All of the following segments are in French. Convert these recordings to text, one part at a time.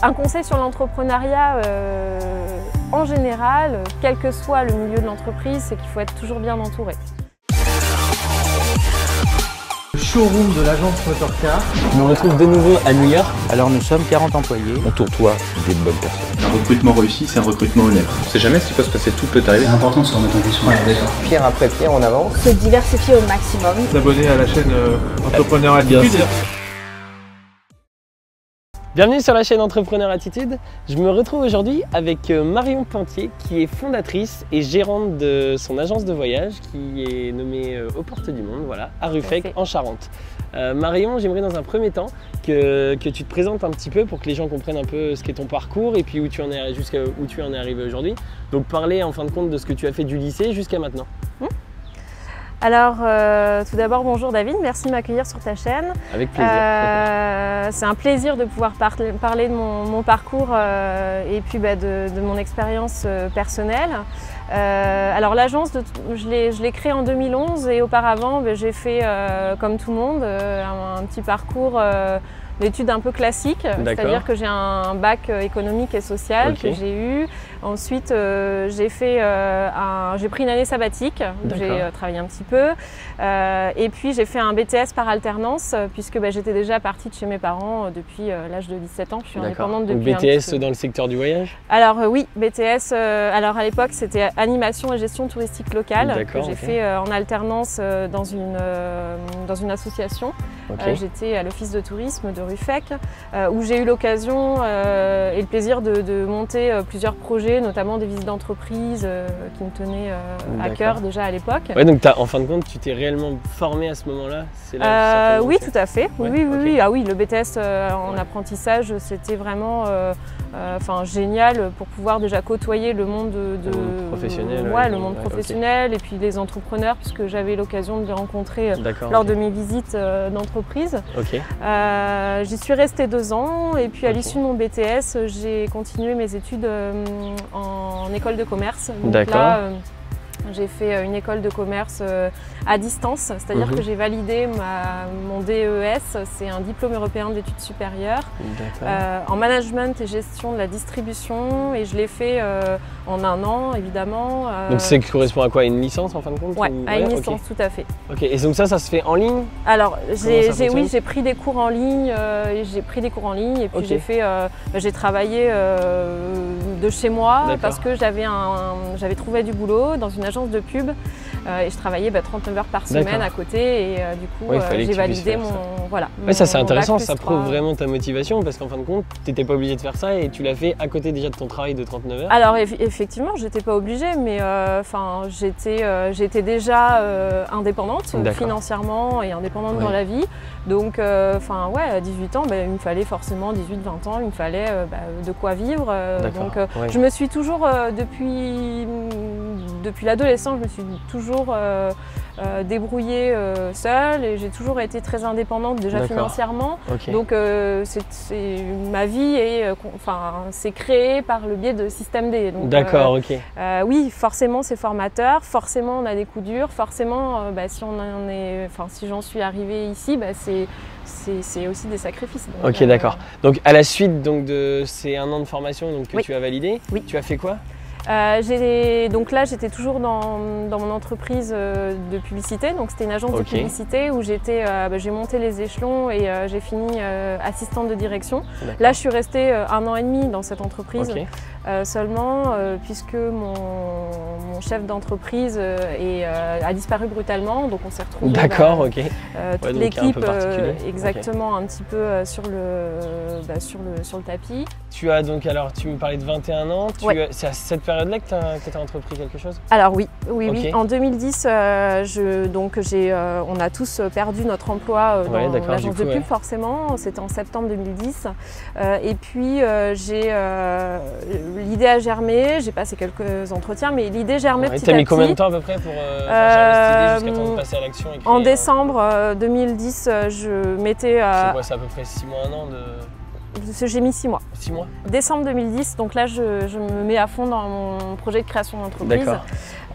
Un conseil sur l'entrepreneuriat en général, quel que soit le milieu de l'entreprise, c'est qu'il faut être toujours bien entouré. Showroom de l'agence Motorcar. Je me retrouve de nouveau à New York. Alors nous sommes 40 employés. Entoure-toi des bonnes personnes. Un recrutement réussi, c'est un recrutement honnête. On sait jamais ce qui peut se passer, tout peut arriver. C'est important de se remettre en question. Ouais, d'accord. Pierre après pierre, on avance. Se diversifier au maximum. S'abonner à la chaîne Entrepreneur Attitude. Bienvenue sur la chaîne Entrepreneur Attitude. Je me retrouve aujourd'hui avec Marion Pantier qui est fondatrice et gérante de son agence de voyage qui est nommée aux Portes du Monde, voilà, à Ruffec en Charente. Marion, j'aimerais dans un premier temps que tu te présentes un petit peu pour que les gens comprennent un peu ce qu'est ton parcours et puis où tu en es, jusqu'à où tu en es arrivé aujourd'hui. Donc parler en fin de compte de ce que tu as fait du lycée jusqu'à maintenant. Alors, tout d'abord, bonjour David, merci de m'accueillir sur ta chaîne. Avec plaisir. C'est un plaisir de pouvoir parler de mon parcours et puis de mon expérience personnelle. Alors l'agence, je l'ai créée en 2011 et auparavant, j'ai fait, comme tout le monde, un petit parcours d'études un peu classiques, c'est-à-dire que j'ai un bac économique et social que j'ai eu. Ensuite, j'ai pris une année sabbatique, j'ai travaillé un petit peu. Et puis j'ai fait un BTS par alternance, puisque j'étais déjà partie de chez mes parents depuis l'âge de 17 ans. Je suis indépendante depuis un BTS dans le secteur du voyage? Alors oui, BTS, alors à l'époque c'était animation et gestion touristique locale, que j'ai fait en alternance dans une association. J'étais à l'office de tourisme de Ruffec, où j'ai eu l'occasion et le plaisir de monter plusieurs projets, notamment des visites d'entreprise qui me tenaient à cœur déjà à l'époque. Ouais, donc en fin de compte, tu t'es réellement formé à ce moment-là? Oui, tout à fait. Ouais, oui. Ah oui, le BTS en apprentissage, c'était vraiment génial pour pouvoir déjà côtoyer le monde professionnel. Le monde professionnel et puis les entrepreneurs, puisque j'avais l'occasion de les rencontrer lors de mes visites d'entreprise. J'y suis restée 2 ans et puis à l'issue de mon BTS, j'ai continué mes études en école de commerce. Donc là, j'ai fait une école de commerce à distance, c'est-à-dire que j'ai validé mon DES, c'est un diplôme européen d'études supérieures, en management et gestion de la distribution, et je l'ai fait en 1 an évidemment. Donc ça correspond à quoi? Une licence en fin de compte? Oui, à une licence, tout à fait. Et donc ça se fait en ligne? Alors j'ai pris des cours en ligne, et puis j'ai travaillé de chez moi parce que j'avais trouvé du boulot dans une agence de pub et je travaillais 39 heures par semaine à côté, et du coup j'ai validé mon ça c'est intéressant, ça prouve vraiment ta motivation, parce qu'en fin de compte tu n'étais pas obligé de faire ça et tu l'as fait à côté déjà de ton travail de 39 heures. Alors effectivement j'étais pas obligée, mais j'étais déjà indépendante financièrement et indépendante dans la vie, donc à 18 ans il me fallait forcément 18-20 ans, il me fallait de quoi vivre, je me suis toujours depuis l'adolescence, je me suis toujours débrouillée seule, et j'ai toujours été très indépendante déjà financièrement. Donc ma vie s'est créée par le biais de Système D. Donc, oui, forcément c'est formateur, forcément on a des coups durs, forcément si j'en suis arrivée ici, c'est aussi des sacrifices. Donc, d'accord. Donc à la suite de ces 1 an de formation que tu as validé, tu as fait quoi? Donc là j'étais toujours dans mon entreprise de publicité, donc c'était une agence de publicité où j'ai monté les échelons et j'ai fini assistante de direction. Là je suis restée 1 an et demi dans cette entreprise seulement, puisque mon chef d'entreprise a disparu brutalement, donc on s'est retrouvés toute l'équipe exactement un petit peu sur le tapis. Tu me parlais de 21 ans, c'est à cette période-là que tu as entrepris quelque chose? Alors oui. En 2010, on a tous perdu notre emploi dans l'agence de pub, forcément, c'était en septembre 2010. Et puis l'idée a germé, j'ai passé quelques entretiens, mais l'idée germait petit à petit. Tu as mis combien de temps à peu près pour germer cette idée jusqu'à temps de passer à l'action? En décembre 2010, je mettais… c'est à peu près 6 mois, 1 an de… J'ai mis 6 mois. 6 mois. Décembre 2010, donc là je me mets à fond dans mon projet de création d'entreprise.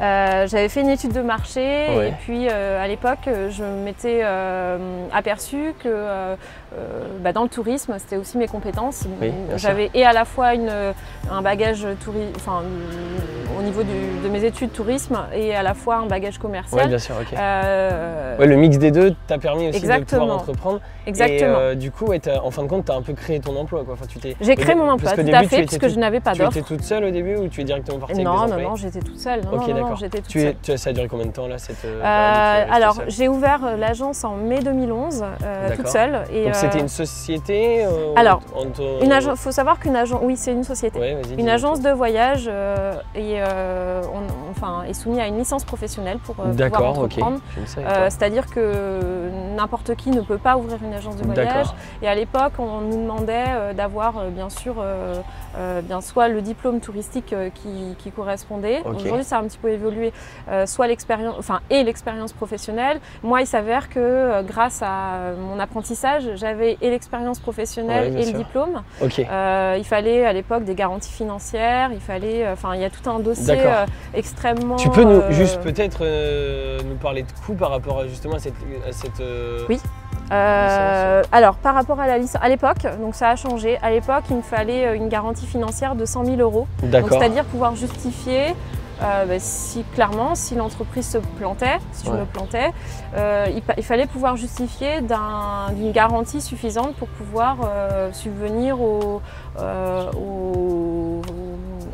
J'avais fait une étude de marché Ouais. et puis à l'époque, je m'étais aperçue que dans le tourisme, c'était aussi mes compétences. Oui, bien sûr. J'avais et à la fois un bagage au niveau de mes études tourisme et à la fois un bagage commercial. Oui, bien sûr, ok. Ouais, le mix des deux t'a permis aussi de pouvoir entreprendre. Exactement. Et du coup, ouais, en fin de compte, tu as un peu créé ton emploi, quoi. Enfin, j'ai créé mon emploi, tout à fait, parce que je n'avais pas d'offre. Tu étais toute seule au début ou tu es directement partie avec des Non, employés? non, j'étais toute seule. Ok, d'accord. J'étais toute seule. Ça a duré combien de temps là Alors, j'ai ouvert l'agence en mai 2011, toute seule. Et, donc c'était une société alors, il faut savoir qu'une agence, oui, c'est une société. Ouais, vas-y, une agence de voyage est soumise à une licence professionnelle pour pouvoir entreprendre. C'est-à-dire que n'importe qui ne peut pas ouvrir une agence de voyage. Et à l'époque, on nous demandait d'avoir bien sûr soit le diplôme touristique qui correspondait. Aujourd'hui, ça a un petit peu évolué, soit l'expérience professionnelle. Moi, il s'avère que grâce à mon apprentissage, j'avais et l'expérience professionnelle et le diplôme. Il fallait à l'époque des garanties financières, il y a tout un dossier extrêmement... Tu peux juste peut-être nous parler de coûts par rapport justement à cette Oui. Alors par rapport à la licence, à l'époque, donc ça a changé. À l'époque, il me fallait une garantie financière de 100 000 €. C'est-à-dire pouvoir justifier si l'entreprise se plantait, si je me plantais, il fallait pouvoir justifier d'une garantie suffisante pour pouvoir subvenir au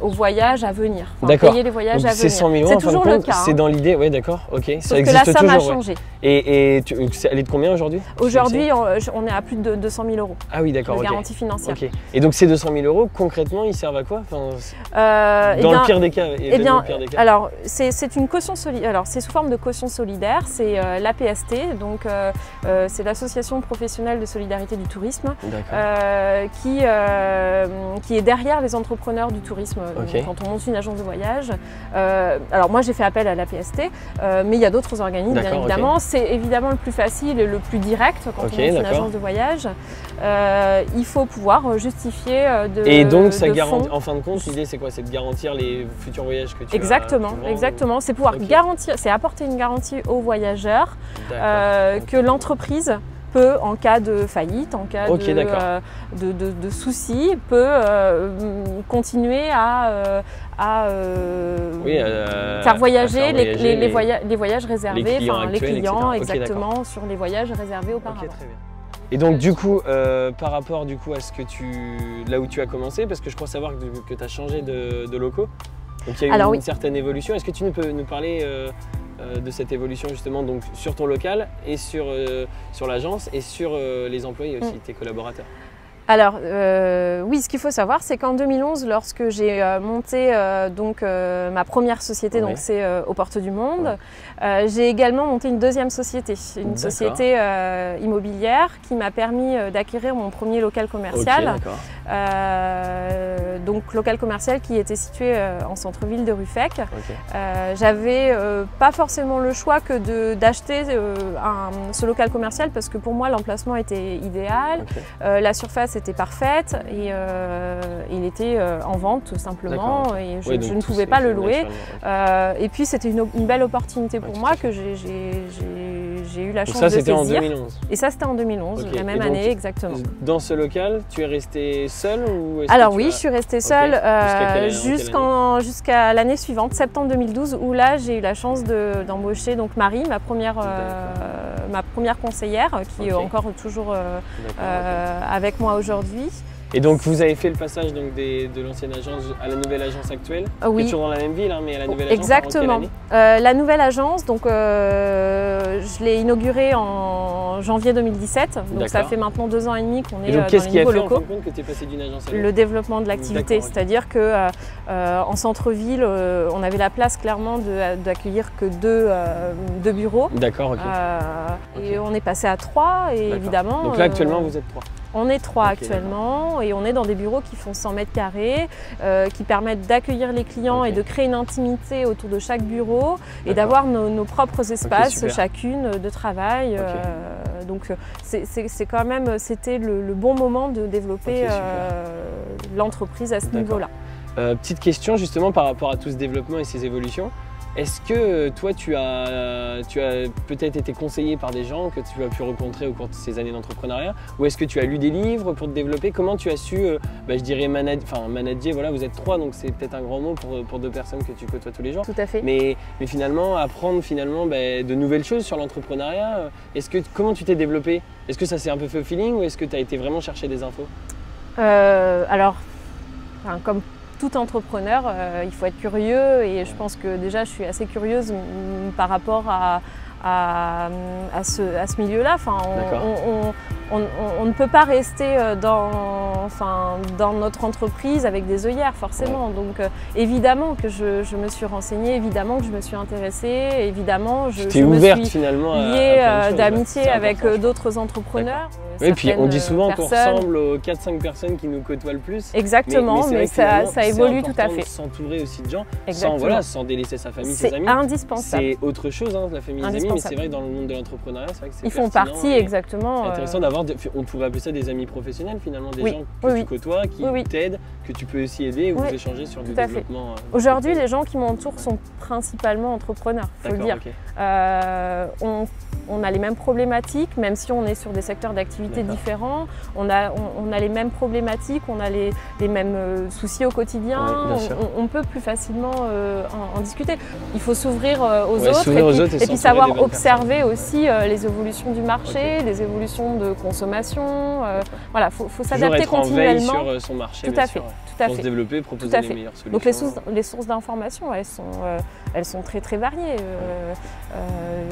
voyage à venir, payer les voyages à venir. C'est 100 000 €, c'est toujours le cas. C'est dans l'idée, oui, d'accord, ok. Sauf que la somme a changé. Et elle est de combien aujourd'hui? Aujourd'hui, on est à plus de 200 000 €. Ah oui, d'accord, de garantie financière. Et donc ces 200 000 €, concrètement, ils servent à quoi? Dans le pire des cas. Alors c'est une caution solidaire. Alors c'est sous forme de caution solidaire. C'est l'APST, donc c'est l'association professionnelle de solidarité du tourisme, qui est derrière les entrepreneurs du tourisme. Quand on monte une agence de voyage. Alors moi j'ai fait appel à l'APST, mais il y a d'autres organismes bien évidemment. C'est évidemment le plus facile et le plus direct quand on monte une agence de voyage. Il faut pouvoir justifier Et donc ça garantit, en fin de compte, l'idée c'est quoi? C'est de garantir les futurs voyages que tu Exactement, c'est pouvoir garantir, c'est apporter une garantie aux voyageurs que l'entreprise peut, en cas de faillite, en cas de soucis, peut continuer à faire voyager les voyages réservés, les clients exactement, sur les voyages réservés auparavant. Très bien. Et donc du coup, par rapport à ce que là où tu as commencé, parce que je crois savoir que tu as changé de locaux, donc il y a eu une certaine évolution. Est-ce que tu peux nous parler de cette évolution justement donc, sur ton local et sur l'agence et sur les employés aussi, tes collaborateurs? Alors oui, ce qu'il faut savoir, c'est qu'en 2011, lorsque j'ai monté ma première société, donc c'est aux Portes du Monde, j'ai également monté une deuxième société, une société immobilière qui m'a permis d'acquérir mon premier local commercial. Donc local commercial qui était situé en centre-ville de Ruffec. J'avais pas forcément le choix que d'acheter ce local commercial parce que pour moi l'emplacement était idéal, la surface était parfaite et il était en vente tout simplement et je ne pouvais pas le louer. Et puis c'était une belle opportunité pour moi que j'ai eu la chance de saisir. Ça c'était en 2011. Et ça c'était en 2011, la même année exactement. Dans ce local, tu es restée seule ou Alors oui, je suis restée seule jusqu'à l'année suivante, septembre 2012, où là j'ai eu la chance d'embaucher donc Marie, ma première conseillère, qui est encore toujours avec moi aujourd'hui. Et donc vous avez fait le passage donc, de l'ancienne agence à la nouvelle agence actuelle? Oui. Toujours dans la même ville, hein, mais à la nouvelle agence. Exactement. La nouvelle agence, donc je l'ai inaugurée en janvier 2017. Donc ça fait maintenant 2 ans et demi qu'on est dans les nouveaux locaux. Qu'est-ce qui a fait en fin de compte que tu es passé d'une agence à l'autre? Le développement de l'activité, c'est-à-dire que en centre-ville, on avait la place clairement d'accueillir que 2 bureaux. D'accord, et on est passé à 3 et évidemment. Donc là actuellement vous êtes 3? On est 3 actuellement et on est dans des bureaux qui font 100 mètres carrés, qui permettent d'accueillir les clients et de créer une intimité autour de chaque bureau et d'avoir nos propres espaces chacune de travail. Donc c'est quand même, c'était le bon moment de développer l'entreprise à ce niveau-là. Petite question justement par rapport à tout ce développement et ces évolutions. Est-ce que toi, tu as peut-être été conseillé par des gens que tu as pu rencontrer au cours de ces années d'entrepreneuriat? Ou est-ce que tu as lu des livres pour te développer? Comment tu as su, je dirais, manager, voilà, vous êtes 3, donc c'est peut-être un grand mot pour 2 personnes que tu côtoies tous les jours. Tout à fait. Mais finalement, apprendre de nouvelles choses sur l'entrepreneuriat, comment tu t'es développé? Est-ce que ça s'est un peu fait au feeling ou est-ce que tu as été vraiment chercher des infos? Alors, comme tout entrepreneur, il faut être curieux et je pense que déjà je suis assez curieuse par rapport à ce milieu-là. Enfin, on ne peut pas rester dans notre entreprise avec des œillères forcément. Ouais. Donc évidemment que je me suis renseignée, évidemment que je me suis intéressée, évidemment je me suis finalement liée d'amitié avec d'autres entrepreneurs. Oui, puis on dit souvent qu'on ressemble aux 4-5 personnes qui nous côtoient le plus. Exactement, mais ça évolue tout à fait. S'entourer aussi de gens sans délaisser sa famille, ses amis. C'est indispensable. C'est autre chose, la famille, les amis, mais c'est vrai que dans le monde de l'entrepreneuriat, c'est vrai que c'est Ils font partie, exactement. Intéressant d'avoir, on pourrait appeler ça des amis professionnels finalement, des gens que tu côtoies, qui t'aident, que tu peux aussi aider ou vous échanger sur du développement. Aujourd'hui, les gens qui m'entourent sont principalement entrepreneurs, il faut le dire. On a les mêmes problématiques, même si on est sur des secteurs d'activité différents. On a les mêmes problématiques, on a les mêmes soucis au quotidien. On peut plus facilement en discuter. Il faut s'ouvrir aux autres et puis savoir observer aussi les évolutions du marché, les évolutions de consommation. Voilà, faut s'adapter continuellement. Sur son marché, tout à fait. Pour se développer, proposer les meilleures solutions. Donc les sources d'information, elles sont très très variées.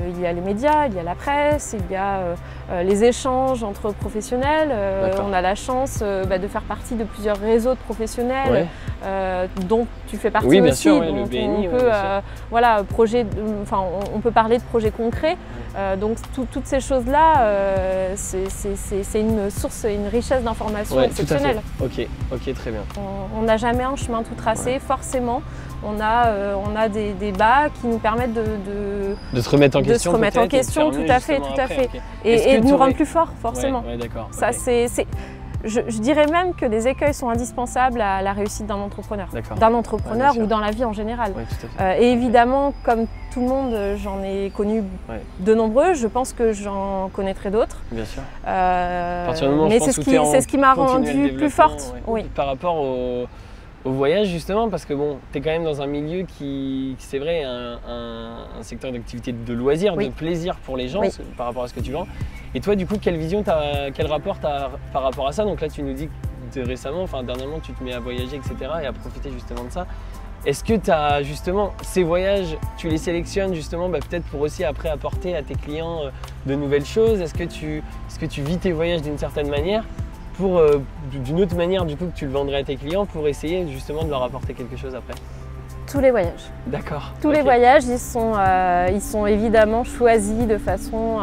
Il y a les médias, il y a la presse, il y a les échanges entre professionnels. On a la chance de faire partie de plusieurs réseaux de professionnels dont tu fais partie aussi. Bien sûr, dont le BNI, on peut parler de projets concrets. Donc toutes ces choses-là, c'est une source, une richesse d'informations exceptionnelle. Ok, très bien. On n'a jamais un chemin tout tracé, forcément. On a des débats qui nous permettent de se remettre en question, tout à fait. Et de nous rendre plus forts, forcément. Ça, je dirais même que les écueils sont indispensables à la réussite d'un entrepreneur. Ou dans la vie en général. Et évidemment, comme tout le monde, j'en ai connu de nombreux. Je pense que j'en connaîtrai d'autres. Bien sûr. Mais c'est ce qui m'a rendue plus forte. Par rapport au voyage justement, parce que tu es quand même dans un milieu qui c'est vrai, un secteur d'activité de loisirs, de plaisir pour les gens par rapport à ce que tu vends. Et toi du coup, quel rapport tu as par rapport à ça? Donc là tu nous dis que dernièrement tu te mets à voyager, etc. et à profiter justement de ça. Est-ce que tu as justement ces voyages, tu les sélectionnes justement peut-être pour aussi après apporter à tes clients de nouvelles choses? Est-ce que tu vis tes voyages d'une certaine manière pour d'une autre manière du coup que tu le vendrais à tes clients pour essayer justement de leur apporter quelque chose après? Tous les voyages. D'accord. Tous les voyages, ils sont évidemment choisis de façon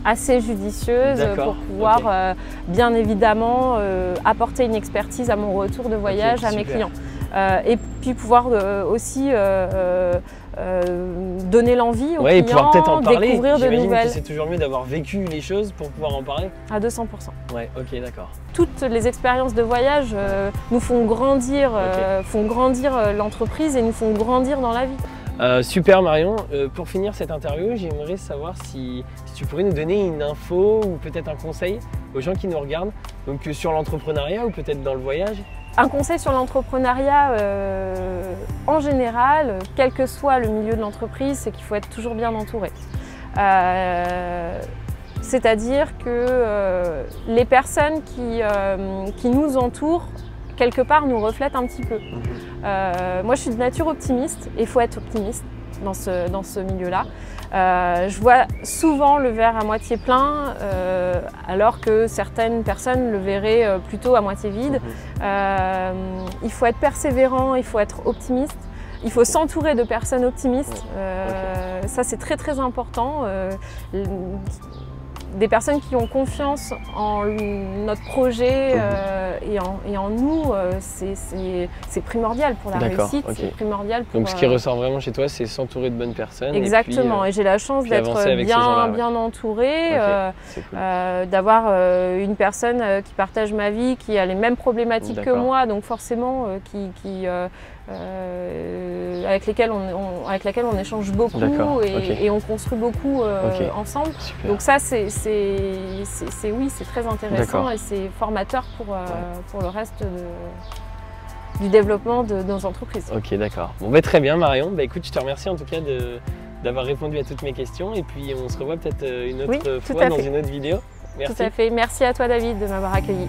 assez judicieuse pour pouvoir bien évidemment apporter une expertise à mon retour de voyage à mes clients. Et puis pouvoir aussi donner l'envie aux clients, pouvoir peut-être en parler. Découvrir de nouvelles. C'est toujours mieux d'avoir vécu les choses pour pouvoir en parler. À 200%. Ouais, ok, d'accord. Toutes les expériences de voyage nous font grandir, l'entreprise et nous font grandir dans la vie. Super Marion, pour finir cette interview, j'aimerais savoir si tu pourrais nous donner une info ou peut-être un conseil aux gens qui nous regardent, donc sur l'entrepreneuriat ou peut-être dans le voyage. Un conseil sur l'entrepreneuriat en général, quel que soit le milieu de l'entreprise, c'est qu'il faut être toujours bien entouré. C'est-à-dire que les personnes qui nous entourent, quelque part, nous reflètent un petit peu. Moi, je suis de nature optimiste et il faut être optimiste dans ce milieu-là. Je vois souvent le verre à moitié plein, alors que certaines personnes le verraient plutôt à moitié vide. Il faut être persévérant, il faut être optimiste. Il faut s'entourer de personnes optimistes. Ça, c'est très très important. Des personnes qui ont confiance en notre projet et en nous, c'est primordial pour la réussite, c'est primordial pour… Donc ce qui ressort vraiment chez toi, c'est s'entourer de bonnes personnes. Exactement, et j'ai la chance d'être bien entourée, d'avoir une personne qui partage ma vie, qui a les mêmes problématiques que moi, donc forcément qui avec laquelle on échange beaucoup et on construit beaucoup ensemble. Super. Donc ça, c'est très intéressant et c'est formateur pour le reste du développement de nos entreprises. Ok, d'accord. Bon, très bien Marion. Écoute, je te remercie en tout cas d'avoir répondu à toutes mes questions et puis on se revoit peut-être une autre fois dans une autre vidéo. Merci. Tout à fait. Merci à toi David de m'avoir accueilli.